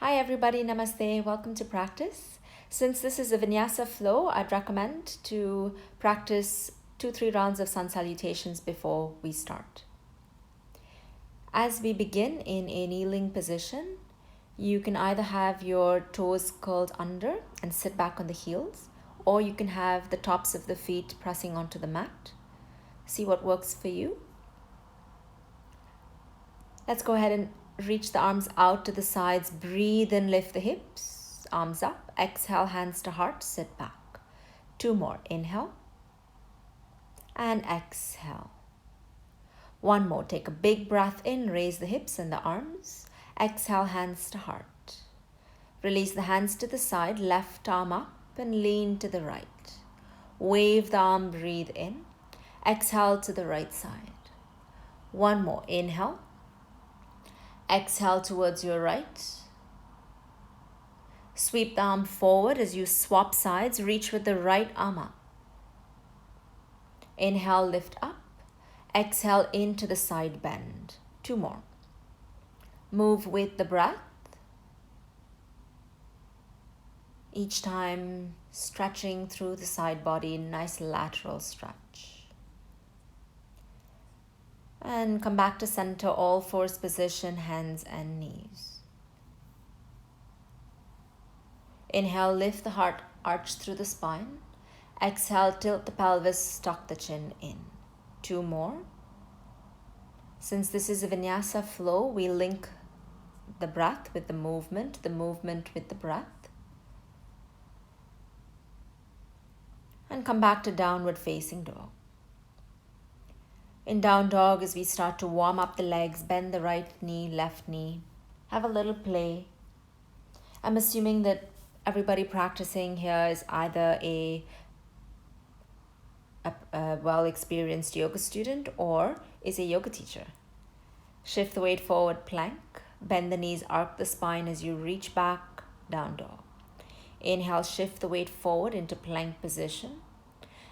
Hi everybody, namaste, welcome to practice. Since this is a Vinyasa flow, I'd recommend to practice 2-3 rounds of sun salutations before we start. As we begin in a kneeling position, you can either have your toes curled under and sit back on the heels, or you can have the tops of the feet pressing onto the mat. See what works for you. Let's go ahead and reach the arms out to the sides. Breathe in, lift the hips, arms up. Exhale, hands to heart, sit back. 2 more. Inhale and exhale. 1 more. Take a big breath in, raise the hips and the arms. Exhale, hands to heart. Release the hands to the side, left arm up and lean to the right. Wave the arm, breathe in. Exhale to the right side. 1 more. Inhale. Exhale towards your right. Sweep the arm forward as you swap sides. Reach with the right arm up. Inhale, lift up. Exhale into the side bend. 2 more. Move with the breath. Each time stretching through the side body, nice lateral stretch. And come back to center, all fours position, hands and knees. Inhale, lift the heart, arch through the spine. Exhale, tilt the pelvis, tuck the chin in. 2 more. Since this is a Vinyasa flow, we link the breath with the movement with the breath. And come back to downward facing dog. In down dog, as we start to warm up the legs, bend the right knee, left knee. Have a little play. I'm assuming that everybody practicing here is either a well-experienced yoga student or is a yoga teacher. Shift the weight forward, plank. Bend the knees, arc the spine as you reach back, down dog. Inhale, shift the weight forward into plank position.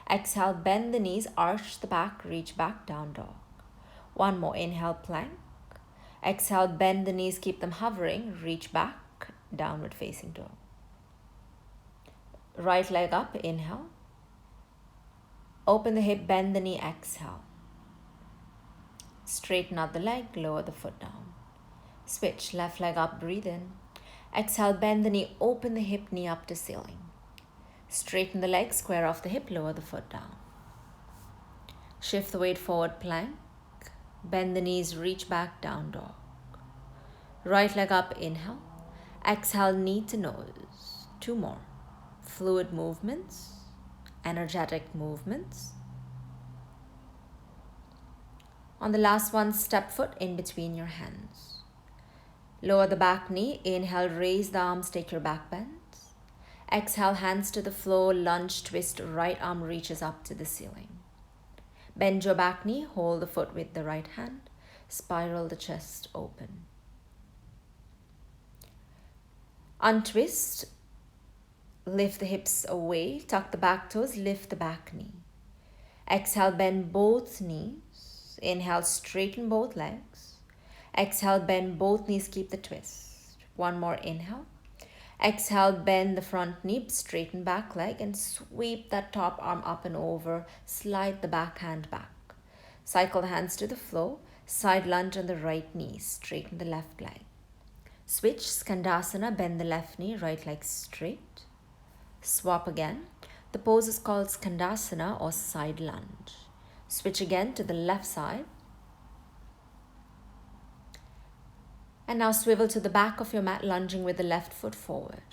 Exhale, bend the knees, arch the back, reach back, down dog. 1 more. Inhale, plank. Exhale, bend the knees, keep them hovering, reach back, downward facing dog. Right leg up, inhale. Open the hip, bend the knee, exhale. Straighten out the leg, lower the foot down. Switch, left leg up, breathe in. Exhale, bend the knee, open the hip, knee up to ceiling. Straighten the leg, square off the hip, lower the foot down. Shift the weight forward, plank. Bend the knees, reach back, down dog. Right leg up, inhale. Exhale, knee to nose. 2 more. Fluid movements, energetic movements. On the last one, step foot in between your hands. Lower the back knee. Inhale, raise the arms, take your back bend. Exhale, hands to the floor, lunge, twist, right arm reaches up to the ceiling. Bend your back knee, hold the foot with the right hand, spiral the chest open. Untwist, lift the hips away, tuck the back toes, lift the back knee. Exhale, bend both knees. Inhale, straighten both legs. Exhale, bend both knees, keep the twist. 1 more. Inhale. Exhale, bend the front knee, straighten back leg and sweep that top arm up and over. Slide the back hand back. Cycle the hands to the floor. Side lunge on the right knee, straighten the left leg. Switch, Skandasana, bend the left knee, right leg straight. Swap again. The pose is called Skandasana or side lunge. Switch again to the left side. And now swivel to the back of your mat, lunging with the left foot forward.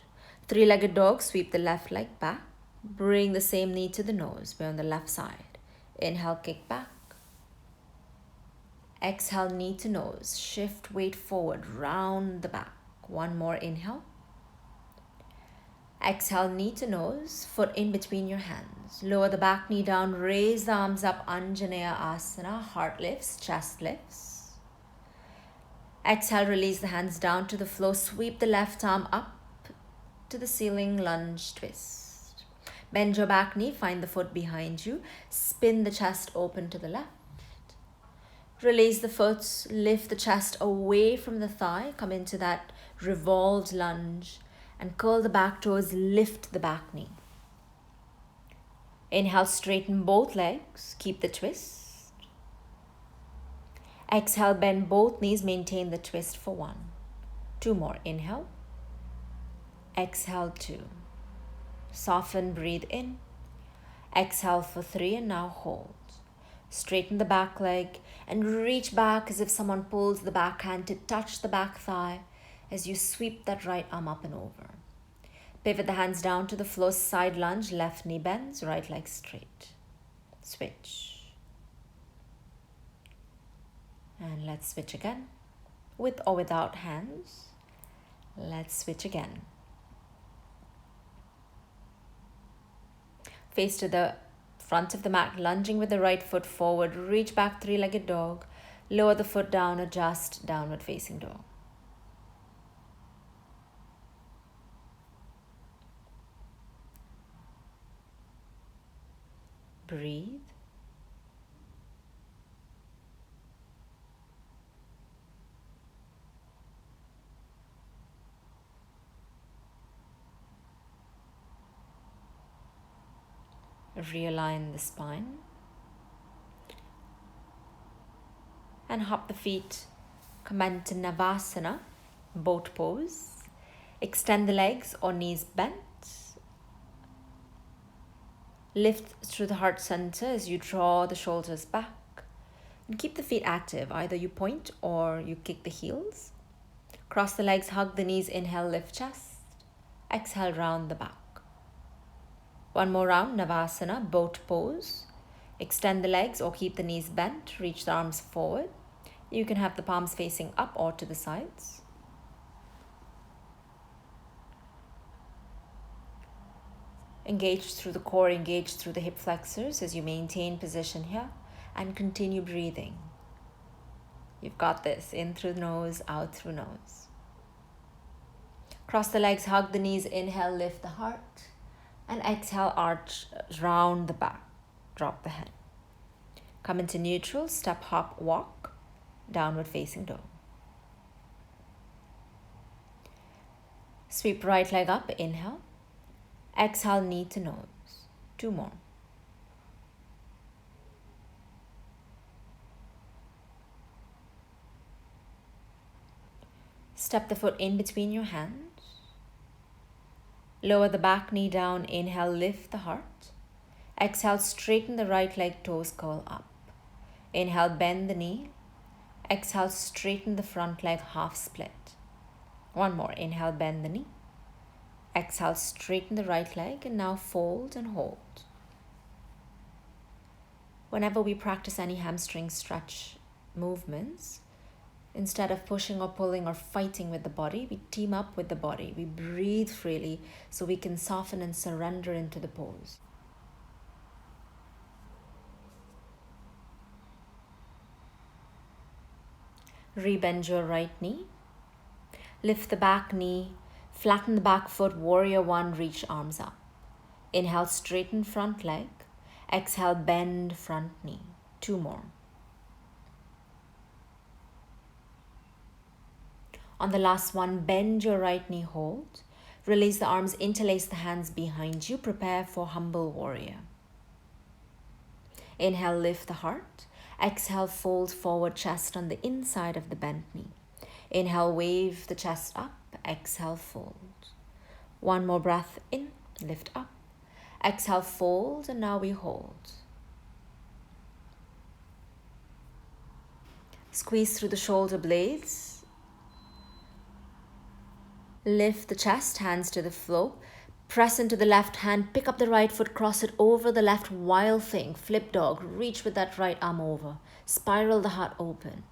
3-legged dog, sweep the left leg back. Bring the same knee to the nose. We're on the left side. Inhale, kick back. Exhale, knee to nose. Shift weight forward, round the back. 1 more. Inhale. Exhale, knee to nose, foot in between your hands. Lower the back knee down, raise the arms up, Anjaneya Asana. Heart lifts, chest lifts. Exhale, release the hands down to the floor. Sweep the left arm up to the ceiling, lunge, twist. Bend your back knee, find the foot behind you. Spin the chest open to the left. Release the foot, lift the chest away from the thigh. Come into that revolved lunge, and curl the back toes, lift the back knee. Inhale, straighten both legs, keep the twist. Exhale, bend both knees, maintain the twist for 1. 2 more, inhale. Exhale, 2. Soften, breathe in. Exhale for 3 and now hold. Straighten the back leg and reach back as if someone pulls the back hand to touch the back thigh as you sweep that right arm up and over. Pivot the hands down to the floor, side lunge, left knee bends, right leg straight. Switch. And let's switch again. With or without hands. Let's switch again. Face to the front of the mat, lunging with the right foot forward. Reach back, three-legged dog. Lower the foot down, adjust, downward facing dog. Breathe. Realign the spine. And hop the feet. Come into Navasana, boat pose. Extend the legs or knees bent. Lift through the heart center as you draw the shoulders back. And keep the feet active. Either you point or you kick the heels. Cross the legs, hug the knees. Inhale, lift chest. Exhale, round the back. 1 more round, Navasana, boat pose. Extend the legs or keep the knees bent. Reach the arms forward. You can have the palms facing up or to the sides. Engage through the core, engage through the hip flexors as you maintain position here and continue breathing. You've got this. In through nose, out through nose. Cross the legs, hug the knees. Inhale, lift the heart. And exhale, arch, round the back. Drop the head. Come into neutral, step, hop, walk. Downward facing dog. Sweep right leg up, inhale. Exhale, knee to nose. 2 more. Step the foot in between your hands. Lower the back knee down. Inhale, lift the heart. Exhale, straighten the right leg, toes curl up. Inhale, bend the knee. Exhale, straighten the front leg, half split. 1 more. Inhale, bend the knee. Exhale, straighten the right leg and now fold and hold. Whenever we practice any hamstring stretch movements, instead of pushing or pulling or fighting with the body, we team up with the body. We breathe freely so we can soften and surrender into the pose. Rebend your right knee. Lift the back knee. Flatten the back foot. Warrior 1, reach arms up. Inhale, straighten front leg. Exhale, bend front knee. 2 more. On the last one, bend your right knee, hold. Release the arms, interlace the hands behind you. Prepare for humble warrior. Inhale, lift the heart. Exhale, fold forward, chest on the inside of the bent knee. Inhale, wave the chest up. Exhale, fold. 1 more breath in, lift up. Exhale, fold, and now we hold. Squeeze through the shoulder blades. Lift the chest, hands to the floor. Press into the left hand, pick up the right foot, cross it over the left, wild thing, flip dog, reach with that right arm over. Spiral the heart open.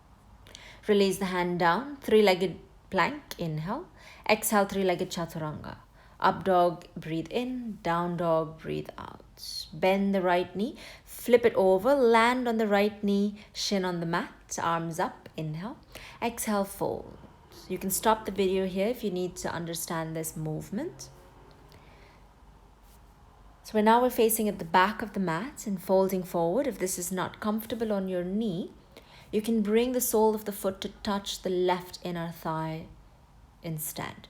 Release the hand down, 3-legged plank, inhale. Exhale, 3-legged chaturanga. Up dog, breathe in. Down dog, breathe out. Bend the right knee, flip it over, land on the right knee, shin on the mat, arms up, inhale. Exhale, fold. You can stop the video here if you need to understand this movement. So we're facing at the back of the mat and folding forward. If this is not comfortable on your knee, you can bring the sole of the foot to touch the left inner thigh instead.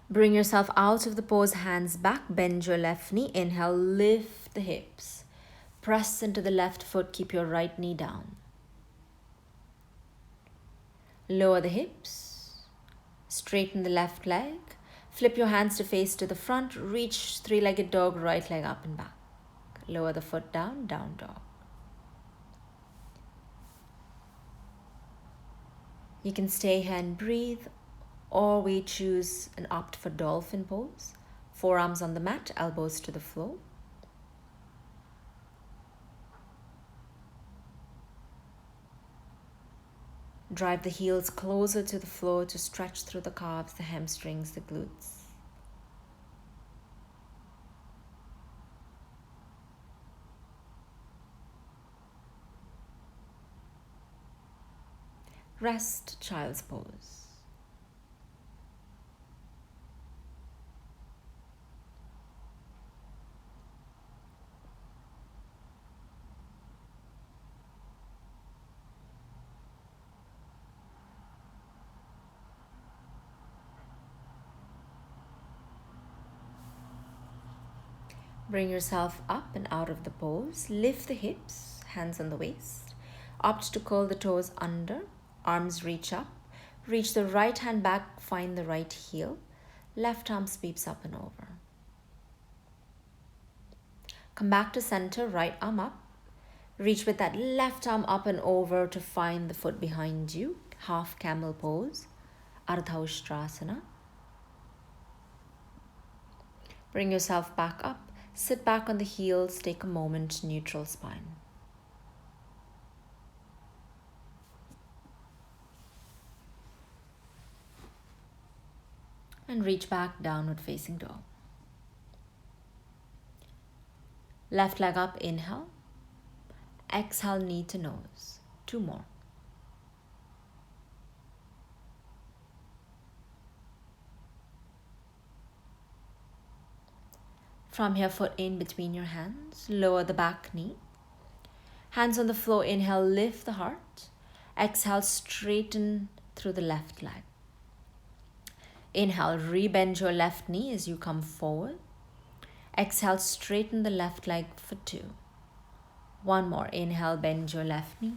Bring yourself out of the pose, hands back, bend your left knee. Inhale, lift the hips. Press into the left foot, keep your right knee down. Lower the hips, straighten the left leg. Flip your hands to face to the front, reach three-legged dog, right leg up and back. Lower the foot down, down dog. You can stay here and breathe, or we choose and opt for dolphin pose. Forearms on the mat, elbows to the floor. Drive the heels closer to the floor to stretch through the calves, the hamstrings, the glutes. Rest, child's pose. Bring yourself up and out of the pose. Lift the hips, hands on the waist. Opt to curl the toes under, arms reach up. Reach the right hand back, find the right heel. Left arm sweeps up and over. Come back to center, right arm up. Reach with that left arm up and over to find the foot behind you. Half camel pose, Ardha Ustrasana. Bring yourself back up. Sit back on the heels, take a moment, neutral spine. And reach back, downward facing dog. Left leg up, inhale. Exhale, knee to nose. 2 more. From here, foot in between your hands. Lower the back knee. Hands on the floor. Inhale, lift the heart. Exhale, straighten through the left leg. Inhale, rebend your left knee as you come forward. Exhale, straighten the left leg for 2. 1 more. Inhale, bend your left knee.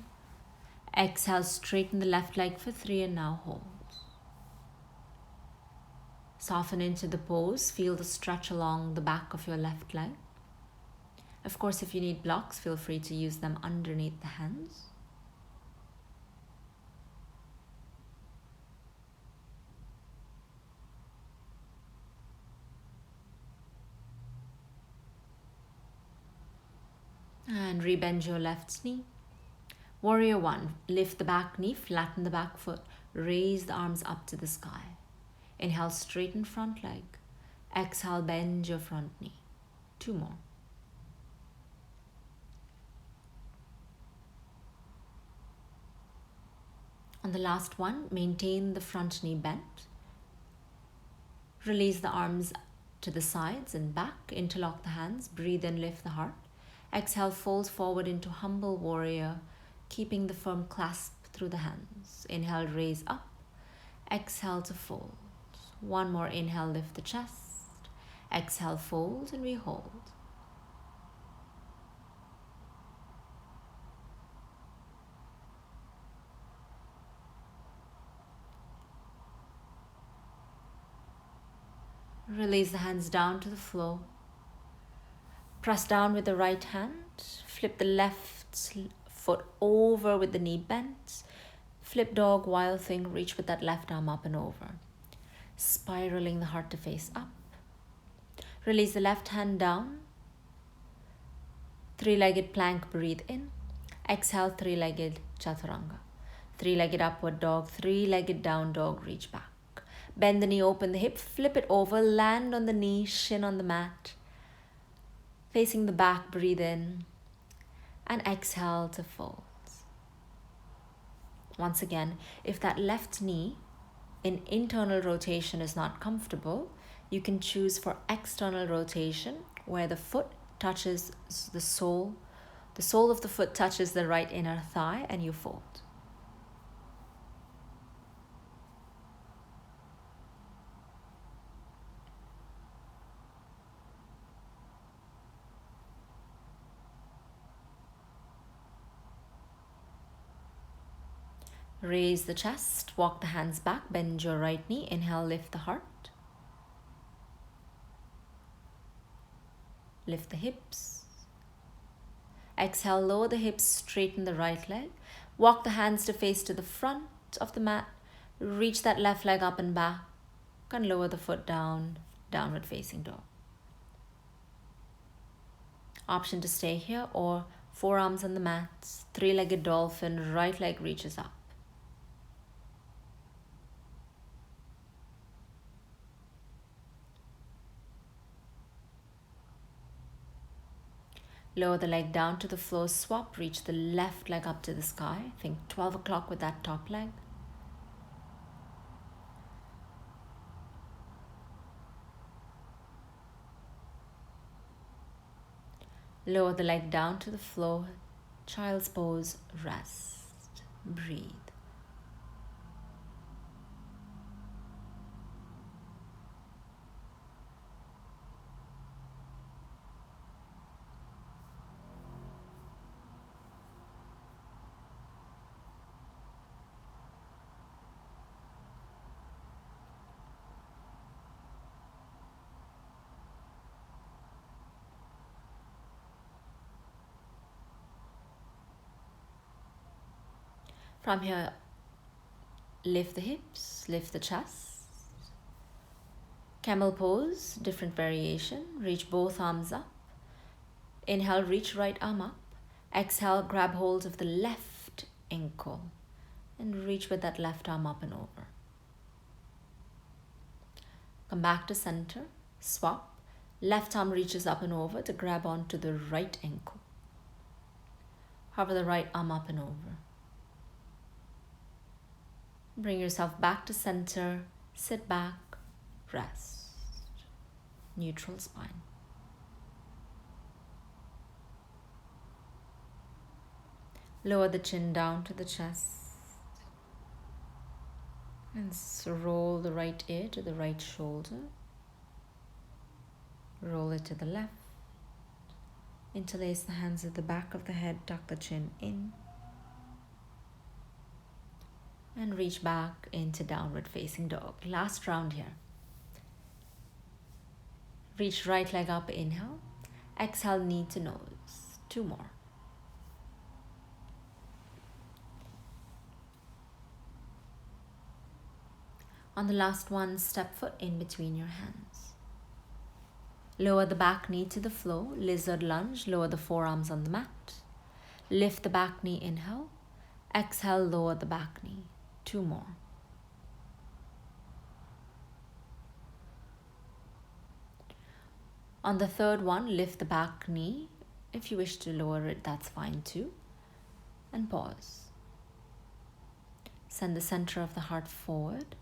Exhale, straighten the left leg for 3 and now hold. Soften into the pose. Feel the stretch along the back of your left leg. Of course, if you need blocks, feel free to use them underneath the hands. And rebend your left knee. Warrior 1. Lift the back knee, flatten the back foot, raise the arms up to the sky. Inhale, straighten front leg. Exhale, bend your front knee. 2 more. On the last one, maintain the front knee bent. Release the arms to the sides and back. Interlock the hands. Breathe in, lift the heart. Exhale, fold forward into humble warrior, keeping the firm clasp through the hands. Inhale, raise up. Exhale to fold. 1 more. Inhale, lift the chest. Exhale, fold, and we hold. Release the hands down to the floor. Press down with the right hand. Flip the left foot over with the knee bent. Flip dog, wild thing, reach with that left arm up and over. Spiraling the heart to face up. Release the left hand down. 3-legged plank, breathe in. Exhale, 3-legged chaturanga. 3-legged upward dog, 3-legged down dog, reach back. Bend the knee, open the hip, flip it over, land on the knee, shin on the mat. Facing the back, breathe in. And exhale to fold. Once again, if that left knee in internal rotation is not comfortable, you can choose for external rotation where the foot touches the sole The sole of the foot touches the right inner thigh and you fold. Raise the chest, walk the hands back, bend your right knee. Inhale, lift the heart. Lift the hips. Exhale, lower the hips, straighten the right leg. Walk the hands to face to the front of the mat. Reach that left leg up and back and lower the foot down, downward facing dog. Option to stay here or forearms on the mat, three-legged dolphin, right leg reaches up. Lower the leg down to the floor, swap, reach the left leg up to the sky. Think 12 o'clock with that top leg. Lower the leg down to the floor, child's pose, rest, breathe. From here, lift the hips, lift the chest. Camel pose, different variation. Reach both arms up. Inhale, reach right arm up. Exhale, grab hold of the left ankle and reach with that left arm up and over. Come back to center, swap. Left arm reaches up and over to grab onto the right ankle. Hover the right arm up and over. Bring yourself back to center, sit back, rest. Neutral spine. Lower the chin down to the chest. And roll the right ear to the right shoulder. Roll it to the left. Interlace the hands at the back of the head, tuck the chin in. And reach back into downward facing dog. Last round here. Reach right leg up, inhale. Exhale, knee to nose. 2 more. On the last one, step foot in between your hands. Lower the back knee to the floor, lizard lunge, lower the forearms on the mat. Lift the back knee, inhale. Exhale, lower the back knee. 2 more. On the third one, lift the back knee. If you wish to lower it, that's fine too. And pause. Send the center of the heart forward.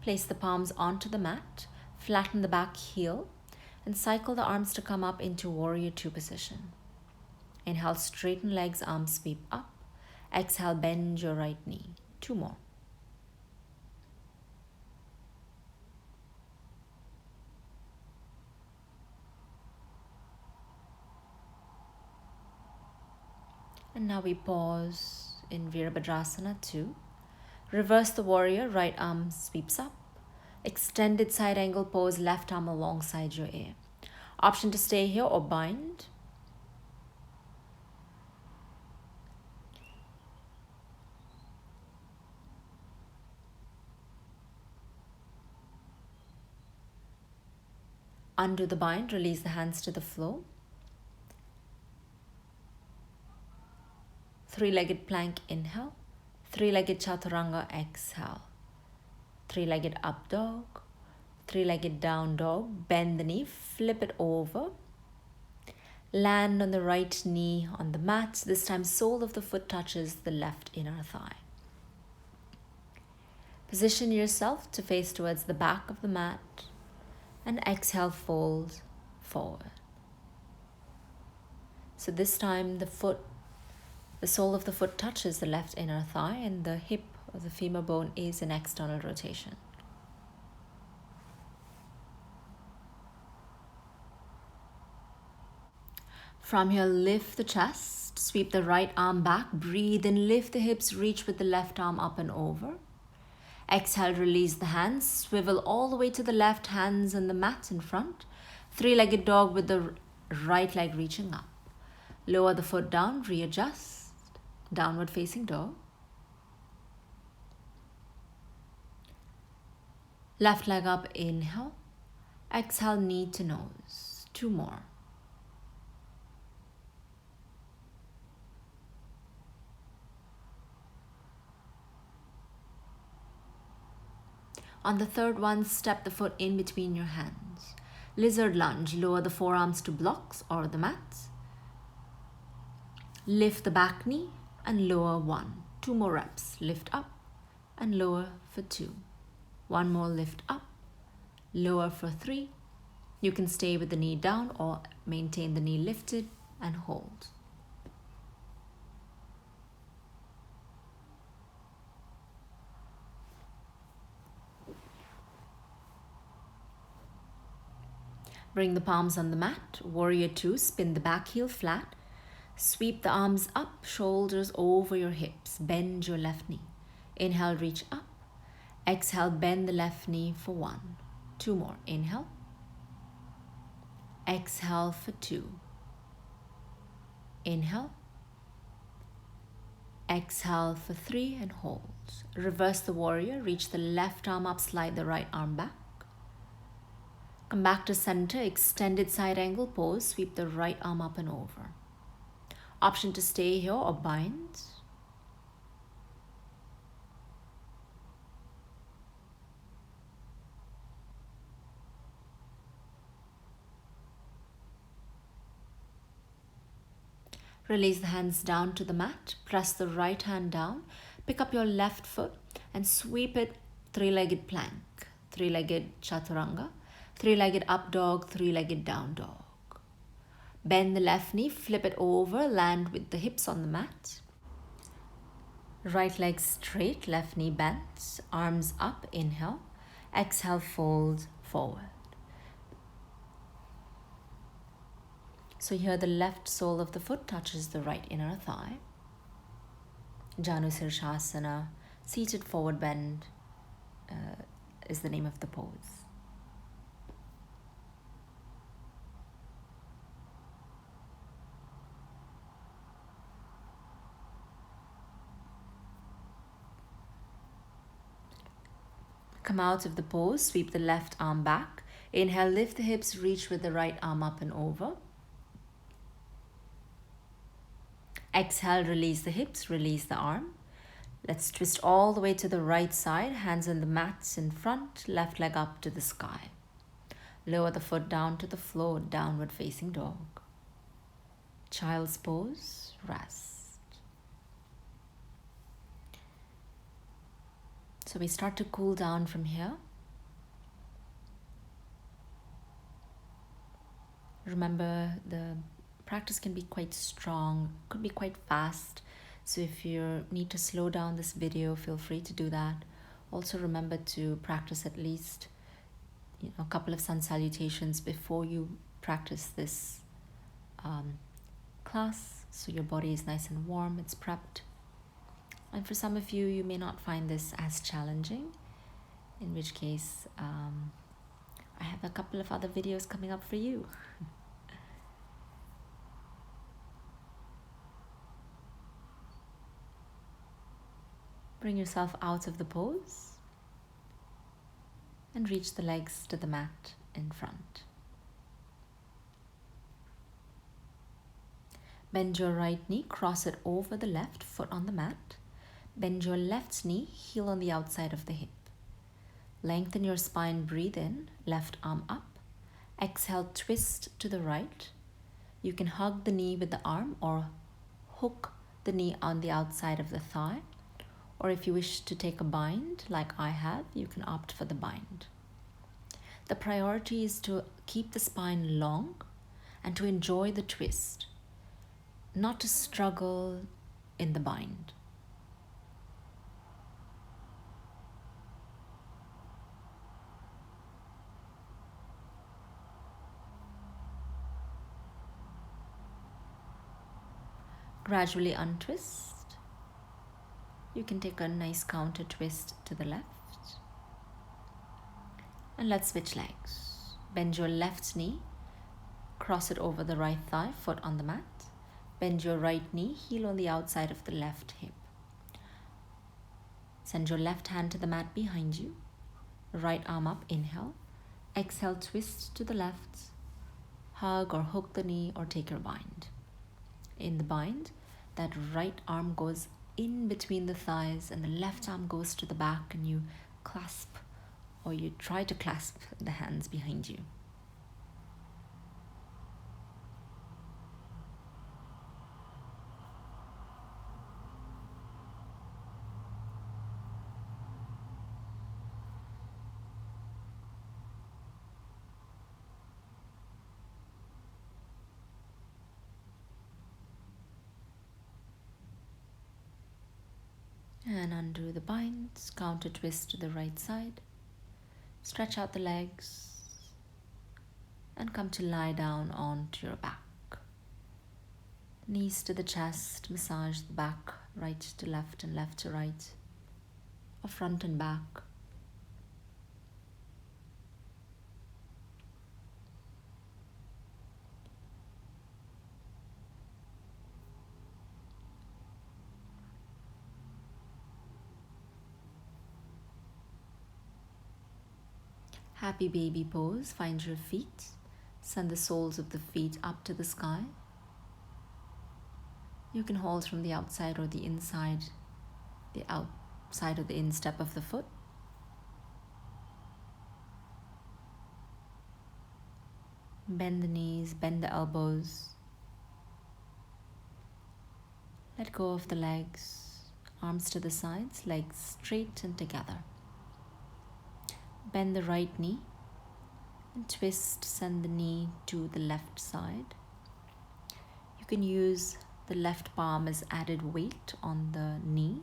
Place the palms onto the mat, flatten the back heel, and cycle the arms to come up into Warrior 2 position. Inhale, straighten legs, arms sweep up. Exhale, bend your right knee. 2 more. And now we pause in Virabhadrasana 2. Reverse the warrior, right arm sweeps up. Extended side angle pose, left arm alongside your ear. Option to stay here or bind. Undo the bind, release the hands to the floor. 3-legged plank, inhale. 3-legged chaturanga, exhale. 3-legged up dog. 3-legged down dog. Bend the knee, flip it over. Land on the right knee on the mat. This time, sole of the foot touches the left inner thigh. Position yourself to face towards the back of the mat and exhale, fold forward. So this time the sole of the foot touches the left inner thigh and the hip or the femur bone is an external rotation. From here, lift the chest, sweep the right arm back, breathe in, lift the hips, reach with the left arm up and over. Exhale, release the hands, swivel all the way to the left, hands on the mat in front. Three-legged dog with the right leg reaching up. Lower the foot down, readjust, downward facing dog. Left leg up, inhale. Exhale, knee to nose. 2 more. On the third one, step the foot in between your hands. Lizard lunge, lower the forearms to blocks or the mat. Lift the back knee and lower 1. 2 more reps. Lift up and lower for 2. 1 more, lift up, lower for 3. You can stay with the knee down or maintain the knee lifted and hold. Bring the palms on the mat. Warrior 2, spin the back heel flat. Sweep the arms up, shoulders over your hips. Bend your left knee. Inhale, reach up. Exhale, bend the left knee for 1. 2 more. Inhale. Exhale for 2. Inhale. Exhale for 3 and hold. Reverse the warrior. Reach the left arm up, slide the right arm back. Come back to center, extended side angle pose. Sweep the right arm up and over. Option to stay here or bind. Release the hands down to the mat. Press the right hand down. Pick up your left foot and sweep it three-legged plank. Three-legged chaturanga. Three-legged up dog, three-legged down dog. Bend the left knee, flip it over, land with the hips on the mat. Right leg straight, left knee bent, arms up, inhale. Exhale, fold forward. So here the left sole of the foot touches the right inner thigh. Janu Sirshasana, seated forward bend is the name of the pose. Come out of the pose, sweep the left arm back. Inhale, lift the hips, reach with the right arm up and over. Exhale, release the hips, release the arm. Let's twist all the way to the right side, hands on the mats in front, left leg up to the sky. Lower the foot down to the floor, downward facing dog. Child's pose, rest. So we start to cool down from here. Remember, the practice can be quite strong, could be quite fast. So if you need to slow down this video, feel free to do that. Also remember to practice at least a couple of sun salutations before you practice this class, so your body is nice and warm, it's prepped. And for some of you, you may not find this as challenging, in which case I have a couple of other videos coming up for you. Bring yourself out of the pose and reach the legs to the mat in front. Bend your right knee, cross it over the left foot on the mat. Bend your left knee, heel on the outside of the hip. Lengthen your spine, breathe in, left arm up. Exhale, twist to the right. You can hug the knee with the arm or hook the knee on the outside of the thigh, Or if you wish to take a bind, like I have, you can opt for the bind. The priority is to keep the spine long and to enjoy the twist, not to struggle in the bind. Gradually untwist. You can take a nice counter twist to the left. And let's switch legs. Bend your left knee, cross it over the right thigh, foot on the mat. Bend your right knee, heel on the outside of the left hip. Send your left hand to the mat behind you. Right arm up, inhale. Exhale, twist to the left. Hug or hook the knee or take your bind. In the bind, that right arm goes in between the thighs and the left arm goes to the back, and you clasp or you try to clasp the hands behind you. And undo the binds, counter twist to the right side. Stretch out the legs and come to lie down onto your back. Knees to the chest, massage the back, right to left and left to right, or front and back. Happy baby pose. Find your feet. Send the soles of the feet up to the sky. You can hold from the outside or the inside, the outside of the instep of the foot. Bend the knees, bend the elbows. Let go of the legs, arms to the sides, legs straight and together. Bend the right knee and twist, send the knee to the left side. You can use the left palm as added weight on the knee.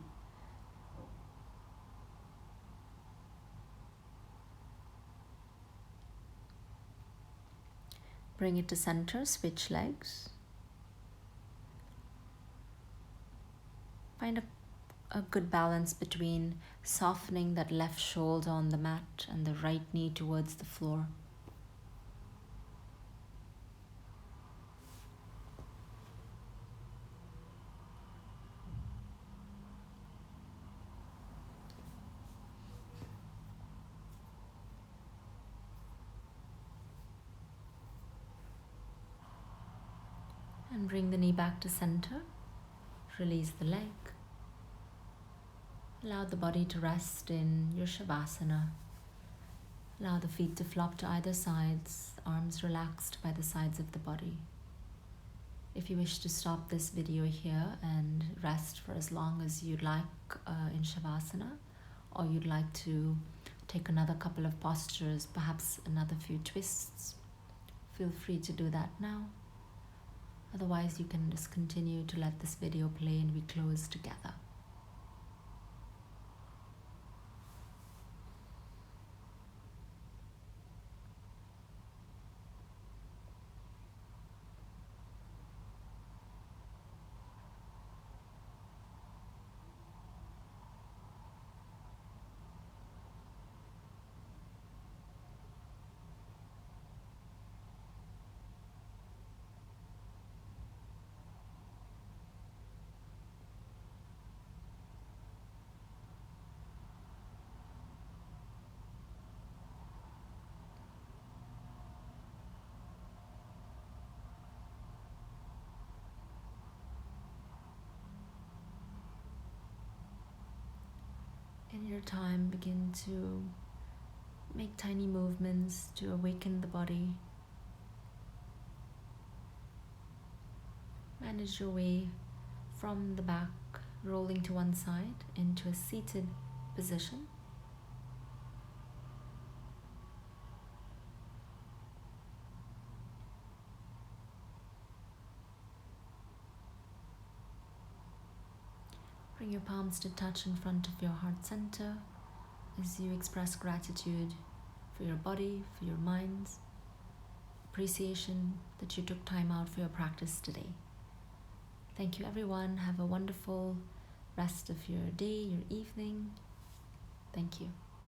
Bring it to center, switch legs. Find a good balance between softening that left shoulder on the mat and the right knee towards the floor. And bring the knee back to center. Release the leg. Allow the body to rest in your Shavasana. Allow the feet to flop to either sides, arms relaxed by the sides of the body. If you wish to stop this video here and rest for as long as you'd like in Shavasana, or you'd like to take another couple of postures, perhaps another few twists, feel free to do that now. Otherwise, you can just continue to let this video play and we close together. In your time, begin to make tiny movements to awaken the body. Manage your way from the back rolling to one side into a seated position. Bring your palms to touch in front of your heart center as you express gratitude for your body, for your minds, appreciation that you took time out for your practice today. Thank you, everyone. Have a wonderful rest of your day, your evening. Thank you.